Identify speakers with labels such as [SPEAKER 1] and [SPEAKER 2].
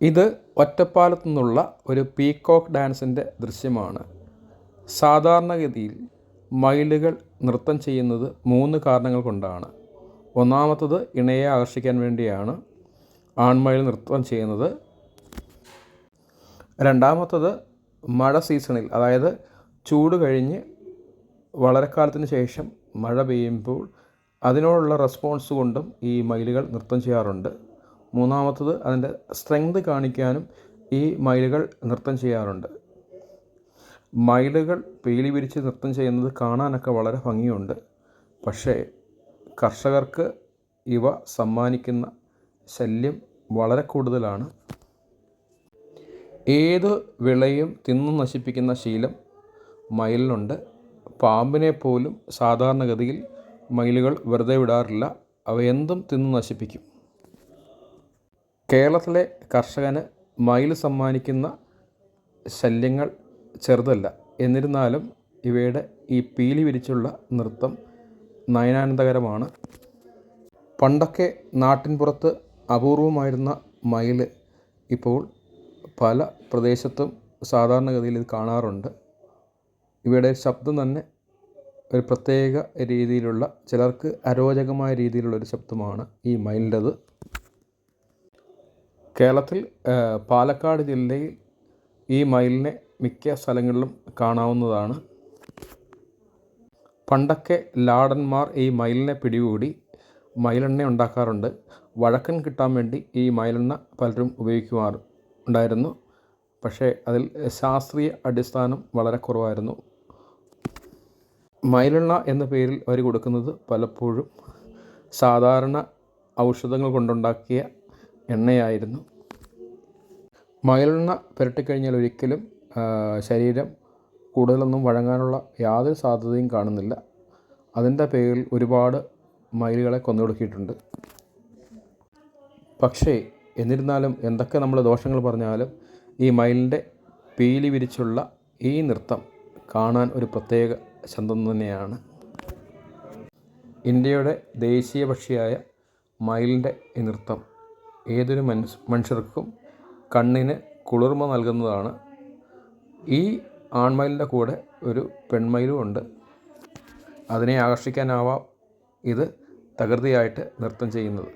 [SPEAKER 1] ഇത് ഒറ്റപ്പാലത്തു നിന്നുള്ള ഒരു പീക്കോക്ക് ഡാൻസിൻ്റെ ദൃശ്യമാണ്. സാധാരണഗതിയിൽ മയിലുകൾ നൃത്തം ചെയ്യുന്നത് 3 കാരണങ്ങൾ കൊണ്ടാണ്. ഒന്നാമത്തത് ഇണയെ ആകർഷിക്കാൻ വേണ്ടിയാണ് ആൺമയിൽ നൃത്തം ചെയ്യുന്നത്. രണ്ടാമത്തത് മഴ സീസണിൽ, അതായത് ചൂട് കഴിഞ്ഞ് വളരെക്കാലത്തിന് ശേഷം മഴ പെയ്യുമ്പോൾ അതിനോടുള്ള റെസ്പോൺസ് കൊണ്ടും ഈ മയിലുകൾ നൃത്തം ചെയ്യാറുണ്ട്. മൂന്നാമത്തത് അതിൻ്റെ സ്ട്രെങ്ത് കാണിക്കാനും ഈ മയിലുകൾ നൃത്തം ചെയ്യാറുണ്ട്. മയിലുകൾ പീലി വിരിച്ച് നൃത്തം ചെയ്യുന്നത് കാണാനൊക്കെ വളരെ ഭംഗിയുണ്ട്. പക്ഷേ കർഷകർക്ക് ഇവ സമ്മാനിക്കുന്ന ശല്യം വളരെ കൂടുതലാണ്. ഏത് വിളയും തിന്നു നശിപ്പിക്കുന്ന ശീലം മയിലിനുണ്ട്. പാമ്പിനെ പോലും സാധാരണഗതിയിൽ മയിലുകൾ വെറുതെ വിടാറില്ല. അവ എന്തും തിന്നു നശിപ്പിക്കും. കേരളത്തിലെ കർഷകന് മയിൽ സമ്മാനിക്കുന്ന ശല്യങ്ങൾ ചെറുതല്ല. എന്നിരുന്നാലും ഇവയുടെ ഈ പീലി വിരിച്ചുള്ള നൃത്തം നയനാനന്ദകരമാണ്. പണ്ടൊക്കെ നാട്ടിൻപുറത്ത് അപൂർവമായിരുന്ന മയിൽ ഇപ്പോൾ പല പ്രദേശത്തും സാധാരണഗതിയിൽ ഇത് കാണാറുണ്ട്. ഇവയുടെ ശബ്ദം തന്നെ ഒരു പ്രത്യേക രീതിയിലുള്ള, ചിലർക്ക് അരോചകമായ രീതിയിലുള്ളൊരു ശബ്ദമാണ് ഈ മയിലിൻ്റെത്. കേരളത്തിൽ പാലക്കാട് ജില്ലയിൽ ഈ മയിലിനെ മിക്ക സ്ഥലങ്ങളിലും കാണാവുന്നതാണ്. പണ്ടൊക്കെ ലാടന്മാർ ഈ മയിലിനെ പിടികൂടി മയിലെണ്ണ ഉണ്ടാക്കാറുണ്ട്. വഴക്കൻ കിട്ടാൻ വേണ്ടി ഈ മയിലെണ്ണ പലരും ഉപയോഗിക്കുമാറുണ്ടായിരുന്നു. പക്ഷേ അതിൽ ശാസ്ത്രീയ അടിസ്ഥാനം വളരെ കുറവായിരുന്നു. മയിലെണ്ണ എന്ന പേരിൽ അവർ കൊടുക്കുന്നത് പലപ്പോഴും സാധാരണ ഔഷധങ്ങൾ കൊണ്ടുണ്ടാക്കിയ എണ്ണയായിരുന്നു. മയിലെണ്ണ പുരട്ടിക്കഴിഞ്ഞാൽ ഒരിക്കലും ശരീരം കൂടുതലൊന്നും വഴങ്ങാനുള്ള യാതൊരു സാധ്യതയും കാണുന്നില്ല. അതിൻ്റെ പേരിൽ ഒരുപാട് മയിലുകളെ കൊന്നൊടുക്കിയിട്ടുണ്ട്. പക്ഷേ എന്നിരുന്നാലും എന്തൊക്കെ നമ്മൾ ദോഷങ്ങൾ പറഞ്ഞാലും ഈ മയിലിൻ്റെ പീലി വിരിച്ചുള്ള ഈ നൃത്തം കാണാൻ ഒരു പ്രത്യേക ചന്തം തന്നെയാണ്. ഇന്ത്യയുടെ ദേശീയ പക്ഷിയായ മയിലിൻ്റെ ഈ നൃത്തം ഏതൊരു മനുഷ്യർക്കും കണ്ണിന് കുളിർമ നൽകുന്നതാണ്. ഈ ആൺമയിലിൻ്റെ കൂടെ ഒരു പെൺമയിലും ഉണ്ട്. അതിനെ ആകർഷിക്കാനാവാം ഇത് തകൃതിയായിട്ട് നൃത്തം ചെയ്യുന്നത്.